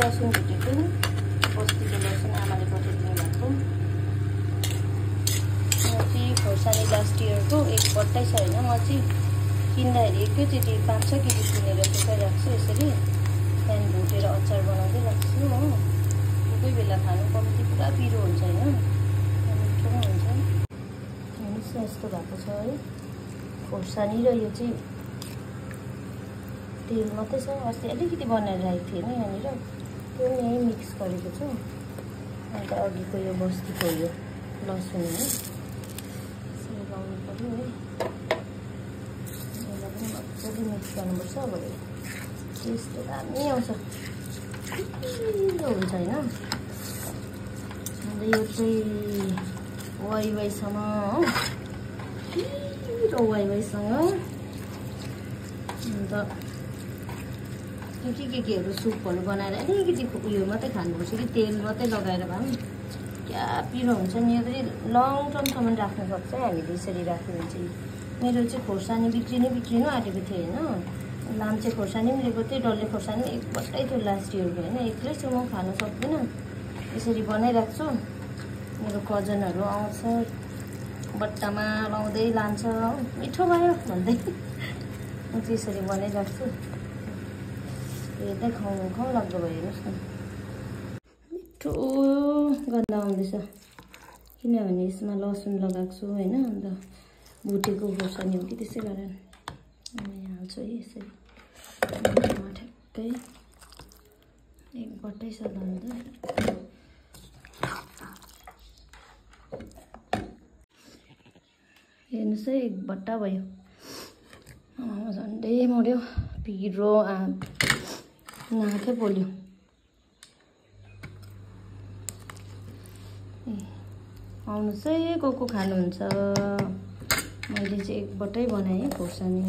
लसुन भुटेको बस्तीको लसुन आमाले पठाइदिनु भएको। म चाहिँ खोर्सानी लास्ट इयरको एक बट्टै छ होइन, म चाहिँ किन्दाखेरि एकैचोटि 5-6 केजी किनेर सुकाइ राख्छु यसरी, त्यहाँदेखि भुटेर अचार बनाउँदै राख्छु हो। कोही बेला खानु कम्ती पुरा पिरो हुन्छ होइन, मिठो हुन्छ। हेर्नुहोस् न यस्तो भएको छ है खोर्सानी, र यो चाहिँ तेल मात्रै छ। अस्ति अलिकति बनाएर राखेको थिएँ नि यहाँनिर, त्यो नि यहीँ मिक्स गरेको छु। अन्त अघिको यो बस्तीको यो लसुन है यसरी लगाउनु पऱ्यो है। यसलाई पनि मजाले मिक्स गर्नुपर्छ। अब टेस्ट दामी आउँछ, पिरो हुन्छ होइन। अन्त यो चाहिँ वाइवाईसँग हो, पिरो वाइवाईसँग। अन्त केहरू सुपहरू बनाएर अलिकति उयो मात्रै खानुपर्छ कि तेल मात्रै लगाएर भए पनि क्या पिरो हुन्छ नि। यो पनि लङ टर्मसम्म राख्न सक्छ हामीले यसरी राख्यो भने चाहिँ। मेरो चाहिँ खोर्सानी बिग्रिनु आँटेको थियो होइन, लाम्चे खोर्सानी पनि लिएको थिएँ, डल्ले खोर्सानी एक बट्टै थियो लास्ट इयरको होइन। एक्लै छु म, खानु सक्दिनँ, यसरी बनाइराख्छु। मेरो कजनहरू आउँछ बट्टामा लाउँदै लान्छ, मिठो भयो भन्दै म चाहिँ यसरी बनाइराख्छु। हेर्दै खाउँ लाग्दो भयो। हेर्नुहोस् न मिठो गन्ध आउँदैछ, किनभने यसमा लसुन लगाएको छु होइन। अन्त भुटेको खोर्सानी हो कि त्यसै कारण हाल्छु है यसरी। ठ्याक्कै एक बट्टै छ अन्त हेर्नुहोस् है एक बट्टा भयो। झन्डै मर्यो, पिरो नाकै पोल्यो। आउनुहोस् है को खानुहुन्छ। मैले चाहिँ एक बट्टै बनाएँ खोर्सानी।